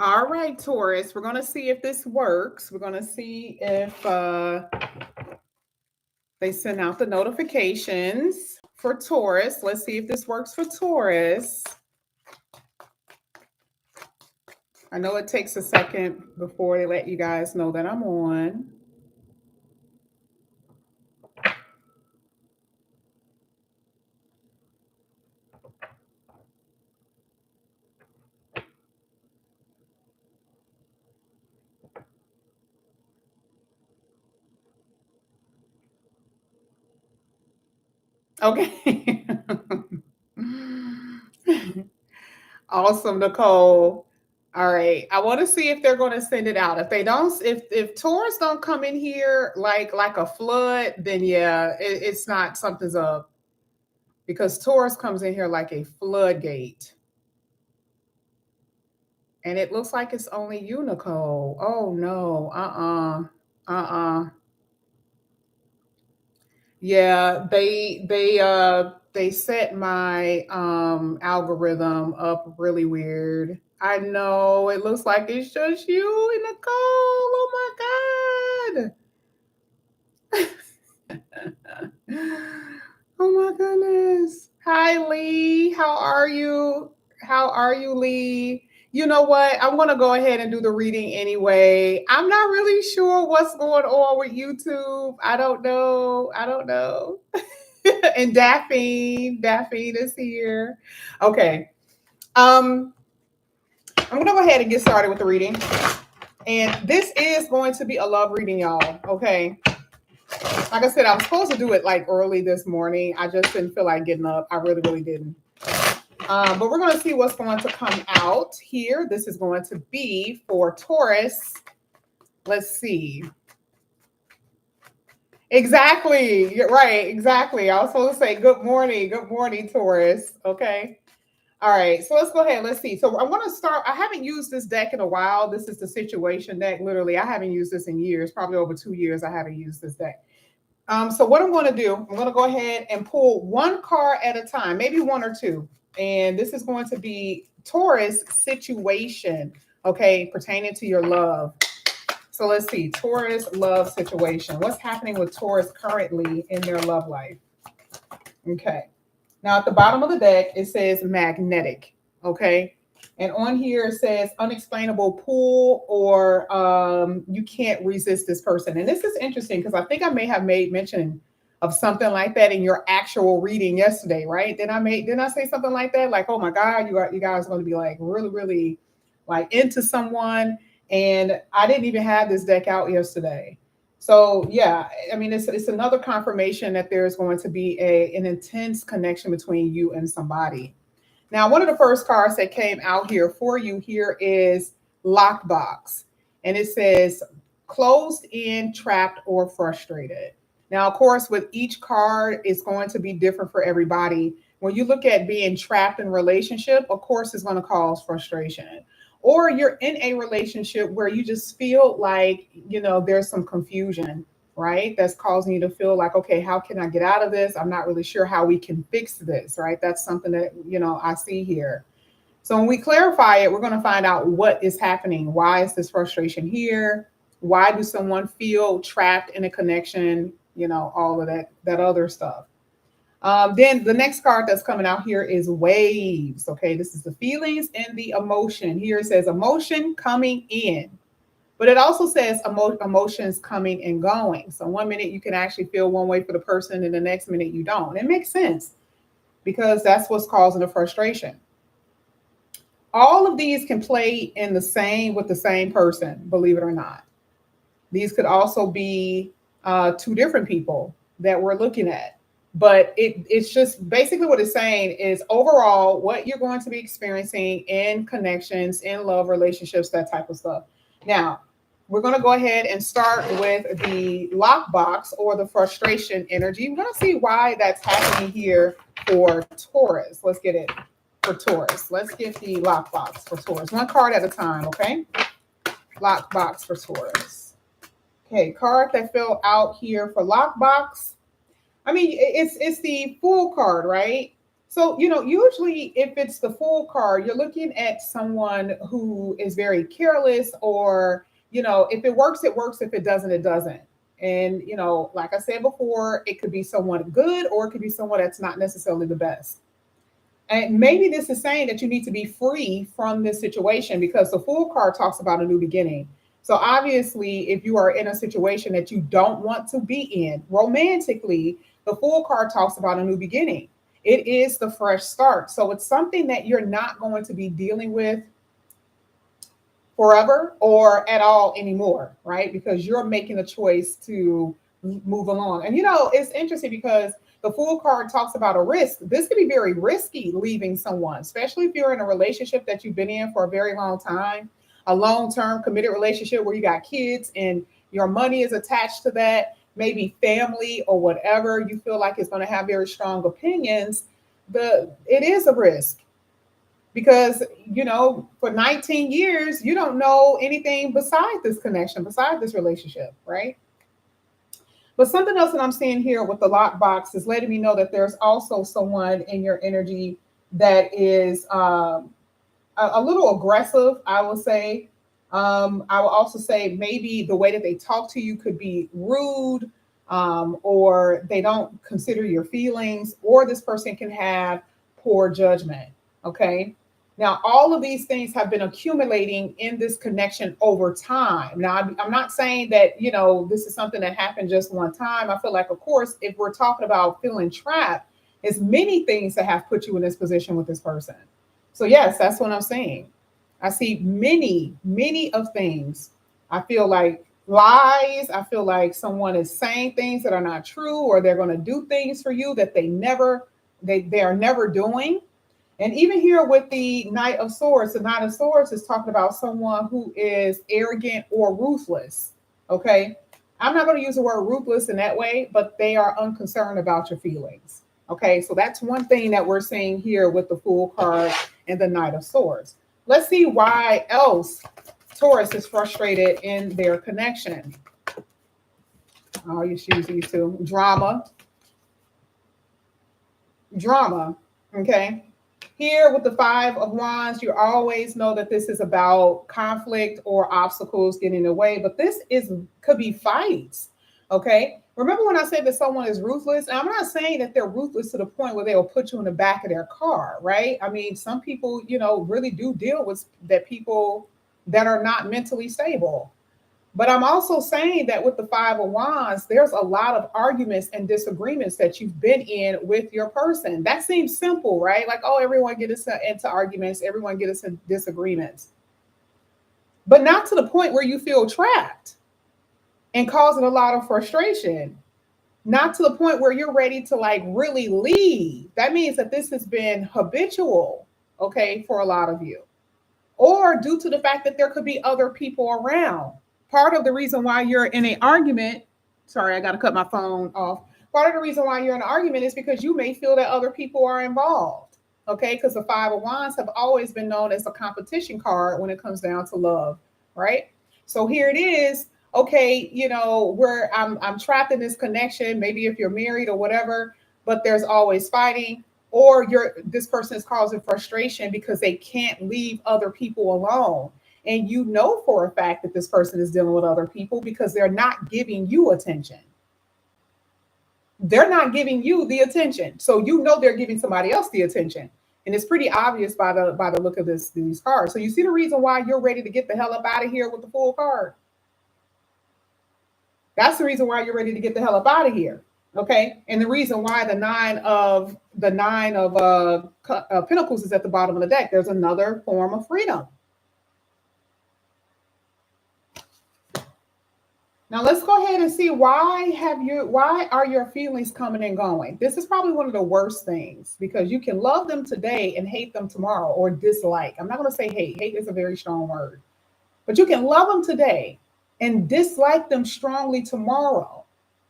All right, Taurus, we're going to see if this works. We're going to see if they send out the notifications for Taurus. Let's see if this works for Taurus. I know it takes a second before they let you guys know that I'm on. Okay. Awesome, Nicole. All right. I want to see if they're going to send it out. If they don't, if Taurus don't come in here like a flood, then yeah, it's not, something's up, because Taurus comes in here like a floodgate. And it looks like it's only you, Nicole. Oh no. Yeah, they set my algorithm up really weird. I know it looks like it's just you and Nicole. Oh my god. Oh my goodness. Hi Lee. How are you? How are you, Lee? You know what? I'm going to go ahead and do the reading anyway. I'm not really sure what's going on with YouTube. I don't know. I don't know. And Daphne is here. Okay. I'm going to go ahead and get started with the reading. And this is going to be a love reading, y'all. Okay. Like I said, I was supposed to do it like early this morning. I just didn't feel like getting up. I really, really didn't. But we're going to see what's going to come out here. This is going to be for Taurus. Let's see. Exactly. You're right. Exactly. I was supposed to say good morning. Good morning, Taurus. Okay. All right. So let's go ahead. Let's see. So I want to start. I haven't used this deck in a while. This is the situation deck. Literally, I haven't used this in years. Probably over 2 years I haven't used this deck. So what I'm going to do, I'm going to go ahead and pull one card at a time, maybe one or two. And this is going to be Taurus situation, okay, pertaining to your love. So let's see, Taurus love situation. What's happening with Taurus currently in their love life? Okay. Now at the bottom of the deck, it says magnetic, okay? And on here it says unexplainable pull, or you can't resist this person. And this is interesting because I think I may have made mention of something like that in your actual reading yesterday, right? Didn't I say something like that? Like, oh my God, you guys are going to be like really, really like into someone. And I didn't even have this deck out yesterday. So yeah, I mean, it's another confirmation that there's going to be an intense connection between you and somebody. Now, one of the first cards that came out here for you here is Lockbox. And it says closed in, trapped, or frustrated. Now, of course, with each card, it's going to be different for everybody. When you look at being trapped in a relationship, of course, it's going to cause frustration. Or you're in a relationship where you just feel like, there's some confusion, right? That's causing you to feel like, okay, how can I get out of this? I'm not really sure how we can fix this, right? That's something that, I see here. So when we clarify it, we're going to find out what is happening. Why is this frustration here? Why do someone feel trapped in a connection? All of that other stuff. Then the next card that's coming out here is waves. Okay, this is the feelings and the emotion. Here it says emotion coming in, but it also says emotions coming and going. So 1 minute you can actually feel one way for the person, and the next minute you don't. It makes sense because that's what's causing the frustration. All of these can play in with the same person, believe it or not. These could also be two different people that we're looking at. But it's just basically what it's saying is overall what you're going to be experiencing in connections, in love relationships, that type of stuff. Now, we're going to go ahead and start with the lockbox or the frustration energy. We're going to see why that's happening here for Taurus. Let's get it for Taurus. Let's get the lockbox for Taurus. One card at a time, okay? Lockbox for Taurus. Okay, card that fell out here for lockbox. I mean, it's the Fool card, right? So, usually if it's the Fool card, you're looking at someone who is very careless, or, if it works, it works. If it doesn't, it doesn't. And, like I said before, it could be someone good, or it could be someone that's not necessarily the best. And maybe this is saying that you need to be free from this situation, because the Fool card talks about a new beginning. So obviously, if you are in a situation that you don't want to be in romantically, the Fool card talks about a new beginning. It is the fresh start. So it's something that you're not going to be dealing with forever or at all anymore, right? Because you're making a choice to move along. And it's interesting because the Fool card talks about a risk. This could be very risky, leaving someone, especially if you're in a relationship that you've been in for a very long time, a long-term committed relationship where you got kids and your money is attached to that, maybe family or whatever you feel like is going to have very strong opinions. It is a risk, because for 19 years you don't know anything beside this connection, beside this relationship, right? But something else that I'm seeing here with the lockbox is letting me know that there's also someone in your energy that is a little aggressive, I will say. I will also say maybe the way that they talk to you could be rude, or they don't consider your feelings, or this person can have poor judgment. Okay. Now, all of these things have been accumulating in this connection over time. Now, I'm not saying that, this is something that happened just one time. I feel like, of course, if we're talking about feeling trapped, it's many things that have put you in this position with this person. So, yes, that's what I'm saying. I see many, many of things. I feel like lies. I feel like someone is saying things that are not true, or they're going to do things for you that they are never doing. And even here with the Knight of Swords, the Knight of Swords is talking about someone who is arrogant or ruthless. Okay. I'm not going to use the word ruthless in that way, but they are unconcerned about your feelings. Okay. So that's one thing that we're seeing here with the Fool card and the Knight of Swords. Let's see why else Taurus is frustrated in their connection. Oh, you choose these two. Drama. Okay. Here with the Five of Wands, you always know that this is about conflict or obstacles getting in the way, but could be fights. Okay. Remember when I said that someone is ruthless? And I'm not saying that they're ruthless to the point where they will put you in the back of their car, right? I mean, some people, really do deal with that, people that are not mentally stable. But I'm also saying that with the Five of Wands, there's a lot of arguments and disagreements that you've been in with your person. That seems simple, right? Like, oh, everyone get us into arguments, everyone get us in disagreements. But not to the point where you feel trapped and causing a lot of frustration. Not to the point where you're ready to like really leave. That means that this has been habitual, okay, for a lot of you. Or due to the fact that there could be other people around. Part of the reason why you're in an argument, sorry, I got to cut my phone off. Part of the reason why you're in an argument is because you may feel that other people are involved. Okay, because the Five of Wands have always been known as a competition card when it comes down to love, right? So here it is. Okay, where I'm trapped in this connection. Maybe if you're married or whatever, but there's always fighting, or this person is causing frustration because they can't leave other people alone. And you know for a fact that this person is dealing with other people because they're not giving you attention. They're not giving you the attention. So they're giving somebody else the attention. And it's pretty obvious by the look of these cards. So you see the reason why you're ready to get the hell up out of here with the Fool card. That's the reason why you're ready to get the hell up out of here. Okay. And the reason why the nine of Pentacles is at the bottom of the deck, there's another form of freedom. Now let's go ahead and see why are your feelings coming and going? This is probably one of the worst things, because you can love them today and hate them tomorrow, or dislike. I'm not going to say hate. Hate is a very strong word. But you can love them today and dislike them strongly tomorrow,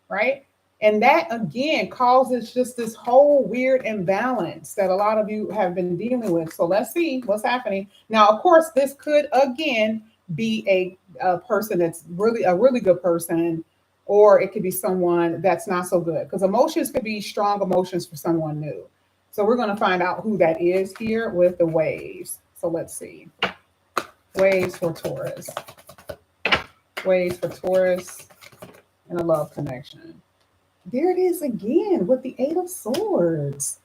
right? And that again causes just this whole weird imbalance that a lot of you have been dealing with. So let's see what's happening. Now, of course, this could again be a person that's really a really good person, or it could be someone that's not so good, because emotions could be strong emotions for someone new. So we're going to find out who that is here with the waves. So let's see. Waves for Taurus. Waves for Taurus and a love connection. There it is again with the Eight of Swords.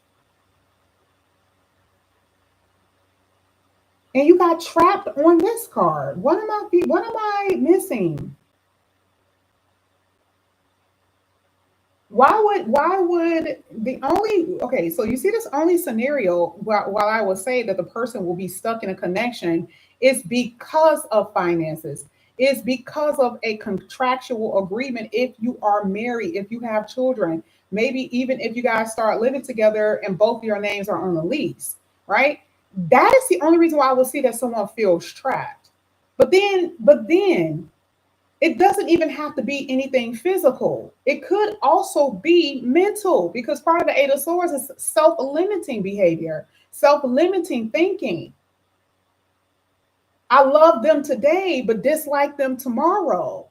And you got trapped on this card. What am I missing? Why would the only, okay, so you see this only scenario while I would say that the person will be stuck in a connection is because of finances. Is because of a contractual agreement. If you are married, if you have children, maybe even if you guys start living together and both your names are on the lease, right? That is the only reason why I will see that someone feels trapped. But then it doesn't even have to be anything physical. It could also be mental because part of the Eight of Swords is self-limiting behavior, self-limiting thinking. I love them today, but dislike them tomorrow.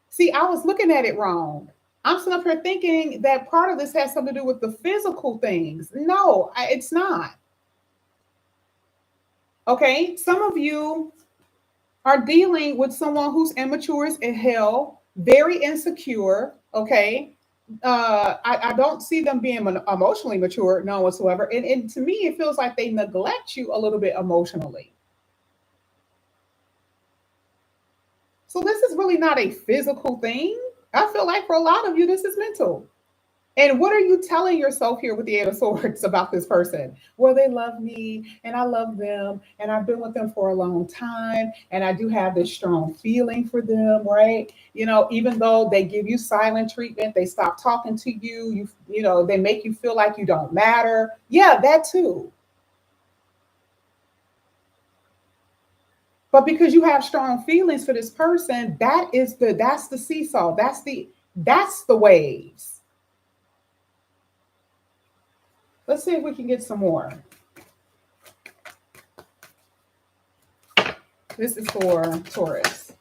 See, I was looking at it wrong. I'm sitting up here thinking that part of this has something to do with the physical things. No, it's not. Okay, some of you are dealing with someone who's immature as hell, very insecure. Okay, I don't see them being emotionally mature, none whatsoever. And to me, it feels like they neglect you a little bit emotionally. So this is really not a physical thing. I feel like for a lot of you, this is mental. And what are you telling yourself here with the Eight of Swords about this person? Well, they love me and I love them and I've been with them for a long time and I do have this strong feeling for them, right? You know, even though they give you silent treatment, they stop talking to you, you know, they make you feel like you don't matter. Yeah, that too. But because you have strong feelings for this person, that's the seesaw. That's the waves. Let's see if we can get some more. This is for Taurus.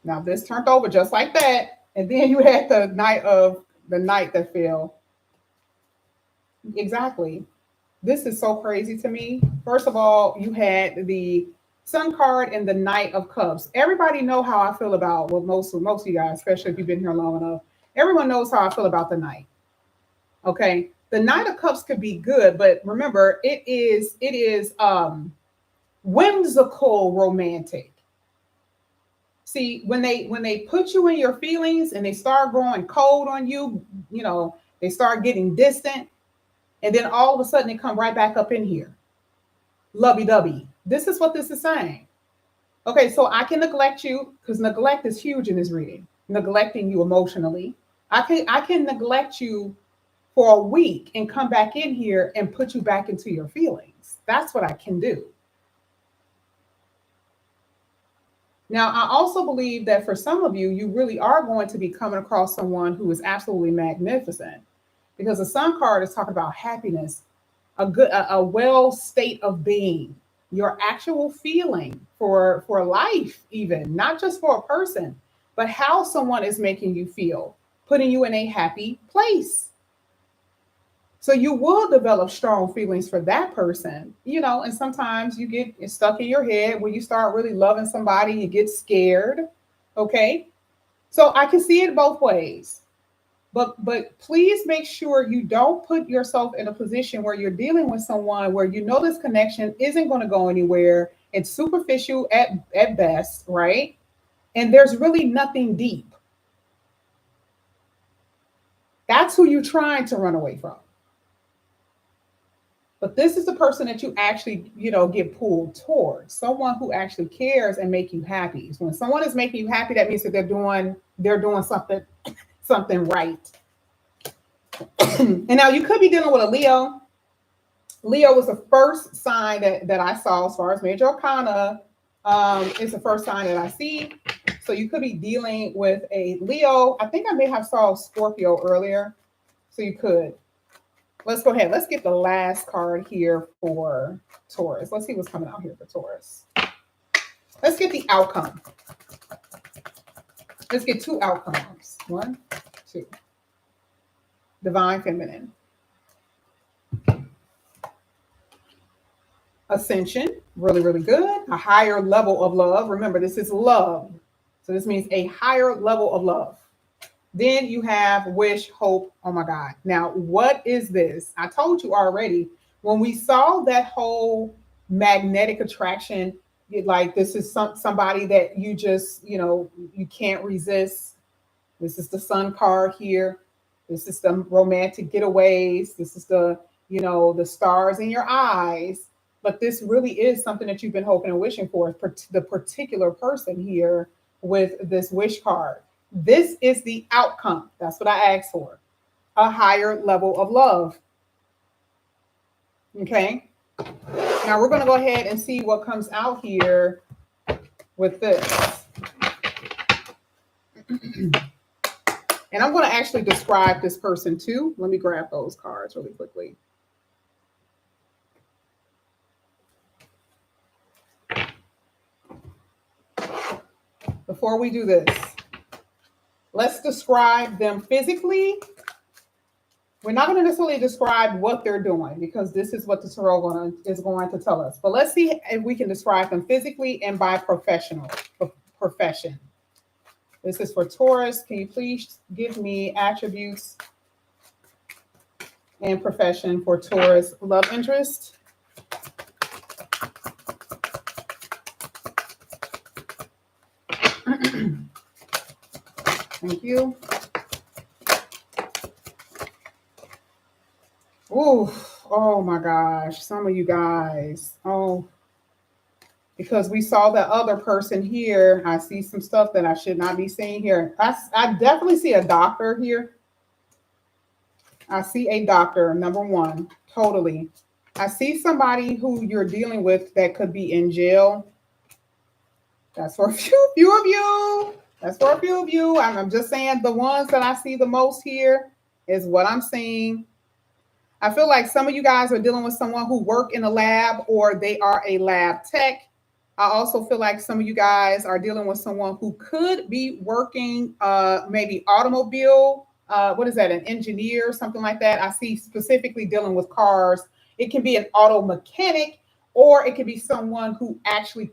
Now this turned over just like that. And then you had the night that fell. Exactly. This is so crazy to me. First of all, you had the Sun card and the Knight of Cups. Everybody know how I feel about, well, most of you guys, especially if you've been here long enough. Everyone knows how I feel about the Knight. Okay. The Knight of Cups could be good, but remember, it is whimsical romantic. See, when they put you in your feelings and they start growing cold on you, you know, they start getting distant, and then all of a sudden they come right back up in here. Lovey-dovey. This is what this is saying. Okay, so I can neglect you because neglect is huge in this reading. Neglecting you emotionally. I can neglect you for a week and come back in here and put you back into your feelings. That's what I can do. Now, I also believe that for some of you, you really are going to be coming across someone who is absolutely magnificent because the Sun card is talking about happiness, a well state of being, your actual feeling for life, even not just for a person, but how someone is making you feel, putting you in a happy place. So you will develop strong feelings for that person, you know, and sometimes you get stuck in your head when you start really loving somebody, you get scared. Okay. So I can see it both ways. But please make sure you don't put yourself in a position where you're dealing with someone where you know this connection isn't going to go anywhere. It's superficial at best, right? And there's really nothing deep. That's who you're trying to run away from. But this is the person that you actually, you know, get pulled towards. Someone who actually cares and make you happy. So when someone is making you happy, that means that they're doing something right. And now you could be dealing with a Leo. Leo was the first sign that I saw as far as major arcana. It's the first sign that I see. So you could be dealing with a Leo. I think I may have saw Scorpio earlier. So you could. Let's go ahead. Let's get the last card here for Taurus. Let's see what's coming out here for Taurus. Let's get the outcome. Let's get two outcomes. One, two. Divine Feminine. ascension, really, really good. A higher level of love. Remember, this is love. So this means a higher level of love. Then you have wish, hope. Oh my God. Now, what is this? I told you already. When we saw that whole magnetic attraction, like this is somebody that you just, you can't resist. This is the sun card here. This is the romantic getaways. This is the stars in your eyes. But this really is something that you've been hoping and wishing for the particular person here with this wish card. This is the outcome. That's what I asked for. A higher level of love. Okay. Now we're going to go ahead and see what comes out here with this. And I'm going to actually describe this person too. Let me grab those cards really quickly. Before we do this, let's describe them physically. We're not going to necessarily describe what they're doing because this is what the tarot is going to tell us. But let's see if we can describe them physically and by profession. This is for Taurus. Can you please give me attributes and profession for Taurus love interest? Thank you. Ooh, oh my gosh, some of you guys. Oh, because we saw the other person here. I see some stuff that I should not be seeing here. I definitely see a doctor here. I see a doctor, number one, totally. I see somebody who you're dealing with that could be in jail. That's for a few of you. That's for a few of you. I'm just saying the ones that I see the most here is what I'm seeing. I feel like some of you guys are dealing with someone who work in a lab or they are a lab tech. I also feel like some of you guys are dealing with someone who could be working maybe automobile. What is that? An engineer, something like that. I see specifically dealing with cars. It can be an auto mechanic or it could be someone who actually,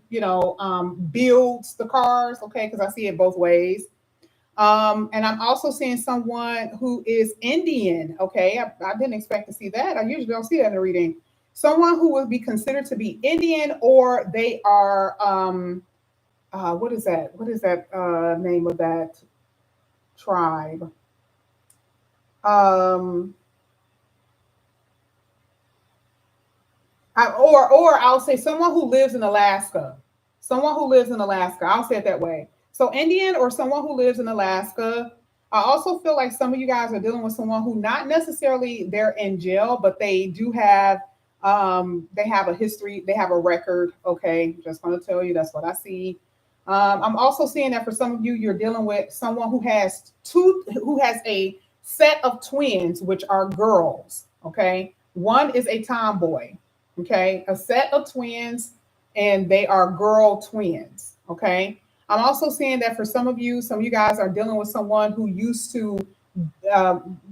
builds the cars. Okay, because I see it both ways. And I'm also seeing someone who is Indian. Okay, I didn't expect to see that. I usually don't see that in a reading. Someone who would be considered to be Indian, or they are what is that? What is that name of that tribe? Or I'll say someone who lives in Alaska. Someone who lives in Alaska. I'll say it that way. So Indian or someone who lives in Alaska. I also feel like some of you guys are dealing with someone who not necessarily they're in jail, but they do have they have a history, they have a record. Okay, just want to tell you that's what I see. I'm also seeing that for some of you, you're dealing with someone who has a set of twins, which are girls. Okay, one is a tomboy. Okay, a set of twins, and they are girl twins. Okay, I'm also seeing that for some of you guys are dealing with someone who used to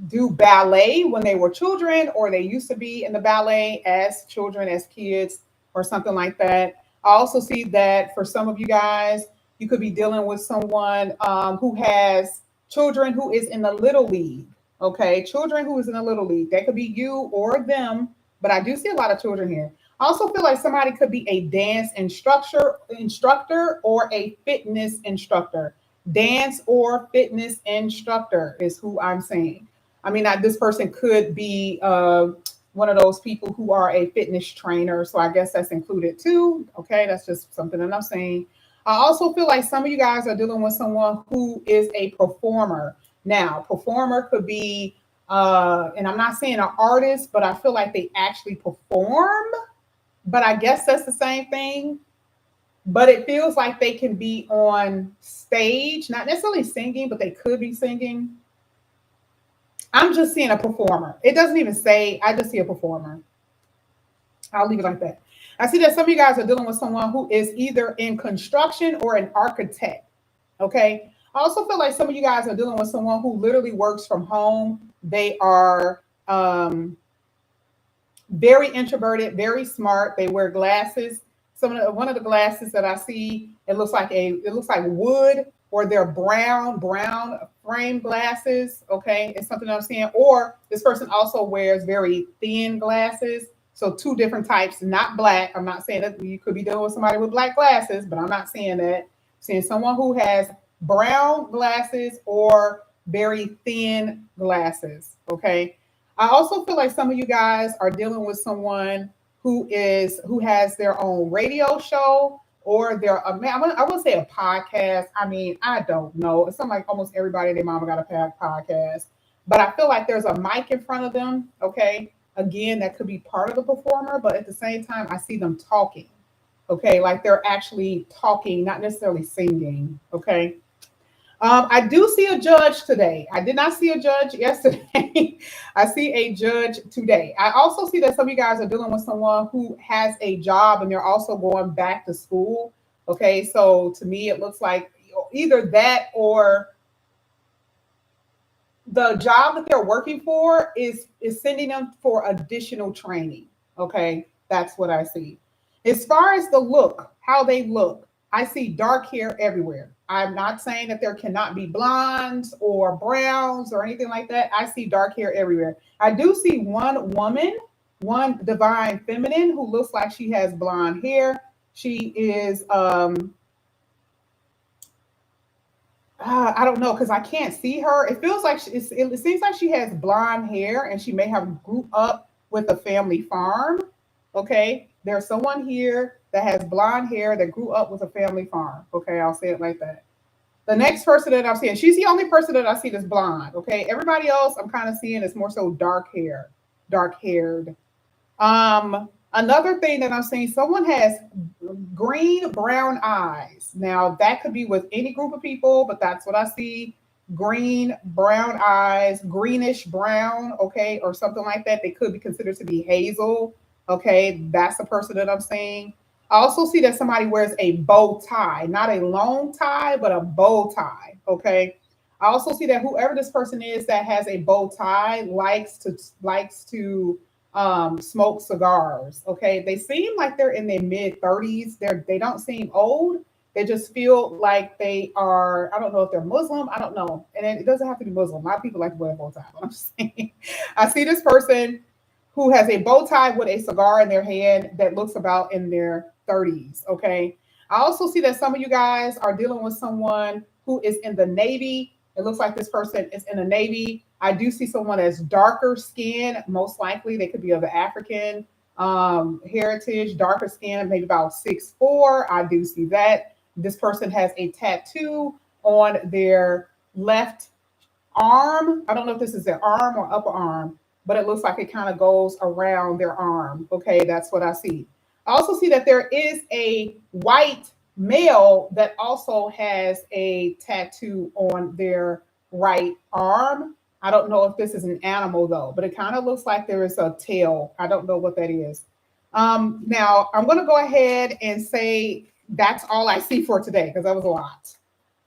do ballet when they were children, or they used to be in the ballet as children, as kids, or something like that. I also see that for some of you guys, you could be dealing with someone who has children who is in the little league. Okay, children who is in the little league. That could be you or them, but I do see a lot of children here. I also feel like somebody could be a dance instructor or a fitness instructor. Dance or fitness instructor is who I'm saying. I mean, this person could be one of those people who are a fitness trainer. So I guess that's included too. Okay, that's just something that I'm saying. I also feel like some of you guys are dealing with someone who is a performer. Now, performer could be, and I'm not saying an artist, but I feel like they actually perform. But I guess that's the same thing. But it feels like they can be on stage, not necessarily singing, but they could be singing. I'm just seeing a performer. It doesn't even say, I just see a performer. I'll leave it like that. I see that some of you guys are dealing with someone who is either in construction or an architect. Okay. I also feel like some of you guys are dealing with someone who literally works from home. They are very introverted, very smart. They wear glasses. One of the glasses that I see, it looks like wood, or they're brown frame glasses. Okay, it's something I'm seeing. Or this person also wears very thin glasses. So two different types, not black. I'm not saying that you could be dealing with somebody with black glasses, but I'm not saying that. I'm seeing someone who has brown glasses or very thin glasses. Okay. I also feel like some of you guys are dealing with someone who has their own radio show, or their I wouldn't say a podcast. I mean, I don't know. It's something like almost everybody and their mama got a podcast. But I feel like there's a mic in front of them. Okay. Again, that could be part of the performer, but at the same time, I see them talking. Okay, like they're actually talking, not necessarily singing. Okay. I do see a judge today. I did not see a judge yesterday. I see a judge today. I also see that some of you guys are dealing with someone who has a job and they're also going back to school. Okay, so to me, it looks like either that, or the job that they're working for is sending them for additional training. Okay, that's what I see. As far as the look, how they look, I see dark hair everywhere. I'm not saying that there cannot be blondes or browns or anything like that. I see dark hair everywhere. I do see one woman, one divine feminine, who looks like she has blonde hair. She is I don't know, because I can't see her. It feels like it seems like she has blonde hair, and she may have grew up with a family farm. Okay, there's someone here that has blonde hair that grew up with a family farm. Okay, I'll say it like that. The next person that I'm seeing, she's the only person that I see that's blonde. Okay, everybody else I'm kind of seeing is more so dark haired. Another thing that I'm seeing, someone has green brown eyes. Now that could be with any group of people, but that's what I see. Green brown eyes, greenish brown, okay, or something like that. They could be considered to be hazel. Okay, that's the person that I'm seeing. I also see that somebody wears a bow tie, not a long tie, but a bow tie. Okay. I also see that whoever this person is that has a bow tie likes to smoke cigars. Okay, they seem like they're in their mid 30s. They don't seem old. They just feel like they are. I don't know if they're Muslim. I don't know, and it doesn't have to be Muslim. A lot of people like to wear a bow tie. But I'm just saying. I see this person who has a bow tie with a cigar in their hand that looks about in their 30s. Okay. I also see that some of you guys are dealing with someone who is in the Navy. It looks like this person is in the Navy. I do see someone that's darker skin. Most likely they could be of the African heritage, darker skin, maybe about 6'4". I do see that. This person has a tattoo on their left arm. I don't know if this is their arm or upper arm, but it looks like it kind of goes around their arm. Okay, that's what I see. I also see that there is a white male that also has a tattoo on their right arm. I don't know if this is an animal though, but it kind of looks like there is a tail. I don't know what that is. Now, I'm going to go ahead and say that's all I see for today, because that was a lot.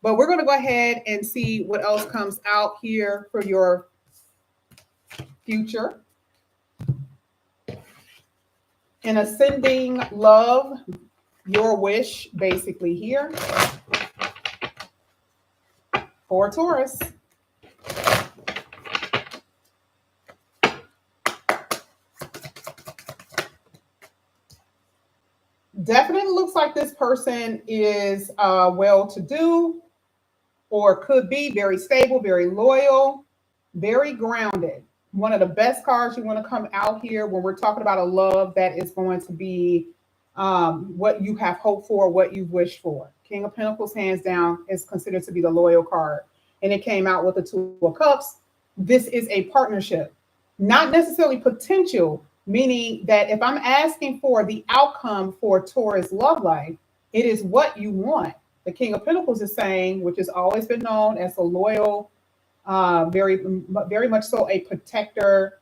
But we're going to go ahead and see what else comes out here for your future. In ascending love, your wish, basically here for Taurus. Definitely looks like this person is well-to-do, or could be very stable, very loyal, very grounded. One of the best cards you want to come out here when we're talking about a love that is going to be what you have hoped for, what you've wished for. King of Pentacles, hands down, is considered to be the loyal card. And it came out with the Two of Cups. This is a partnership, not necessarily potential, meaning that if I'm asking for the outcome for Taurus love life, it is what you want. The King of Pentacles is saying, which has always been known as a loyal, very much so a protector,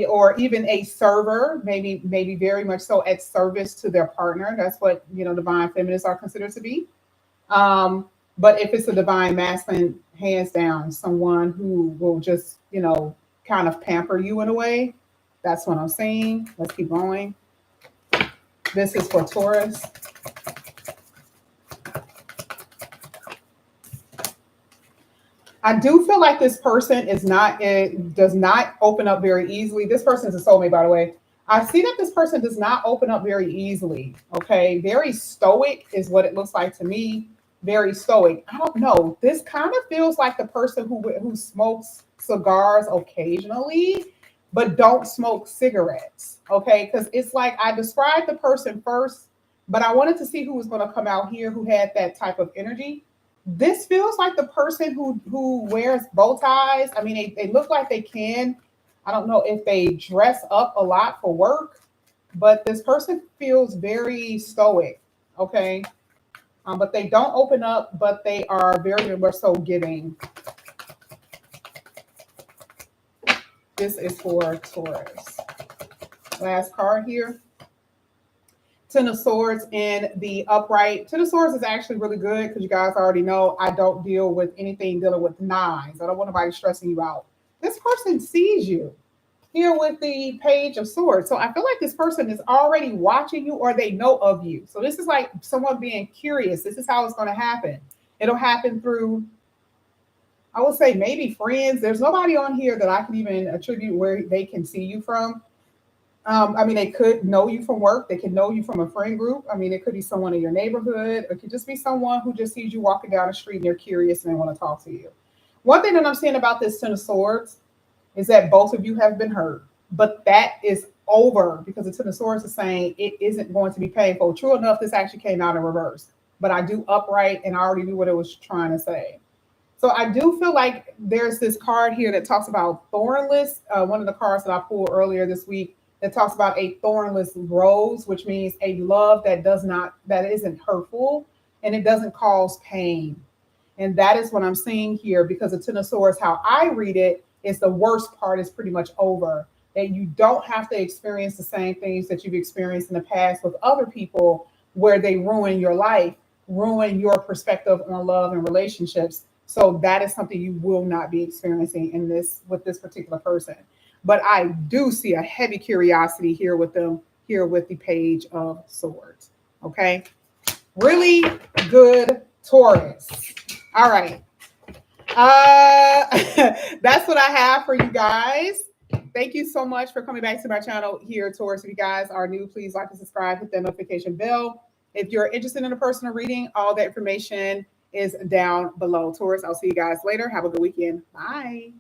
or even a server, maybe very much so at service to their partner. That's what divine feminists are considered to be. But if it's a divine masculine, hands down, someone who will just kind of pamper you in a way. That's what I'm seeing. Let's keep going. This is for Taurus. I do feel like this person is not, it does not open up very easily. This person is a soulmate, by the way. I see that this person does not open up very easily. Okay. Very stoic is what it looks like to me. Very stoic. I don't know. This kind of feels like the person who smokes cigars occasionally, but don't smoke cigarettes. Okay. Because it's like I described the person first, but I wanted to see who was going to come out here who had that type of energy. This feels like the person who wears bow ties. I mean, they look like they can. I don't know if they dress up a lot for work, but this person feels very stoic. Okay. But they don't open up, but they are very much so giving. This is for Taurus. Last card here. Ten of Swords in the upright. Ten of Swords is actually really good because you guys already know I don't deal with anything dealing with nines. I don't want nobody stressing you out. This person sees you here with the Page of Swords. So I feel like this person is already watching you or they know of you. So this is like someone being curious. This is how it's going to happen. It'll happen through, I would say, maybe friends. There's nobody on here that I can even attribute where they can see you from. I mean, they could know you from work. They could know you from a friend group. I mean, it could be someone in your neighborhood. It could just be someone who just sees you walking down the street and they're curious and they want to talk to you. One thing that I'm seeing about this Ten of Swords is that both of you have been hurt, but that is over because the Ten of Swords is saying it isn't going to be painful. True enough, this actually came out in reverse, but I do upright and I already knew what it was trying to say. So I do feel like there's this card here that talks about thornless. One of the cards that I pulled earlier this week that talks about a thornless rose, which means a love that isn't hurtful and it doesn't cause pain. And that is what I'm seeing here because the Ten of Swords, how I read it, is the worst part is pretty much over. That you don't have to experience the same things that you've experienced in the past with other people where they ruin your life, ruin your perspective on love and relationships. So that is something you will not be experiencing in this with this particular person. But I do see a heavy curiosity here with them, here with the Page of Swords. Okay. Really good Taurus. All right. That's what I have for you guys. Thank you so much for coming back to my channel here, Taurus. If you guys are new, please like and subscribe, hit that notification bell. If you're interested in a personal reading, all the information is down below. Taurus, I'll see you guys later. Have a good weekend. Bye.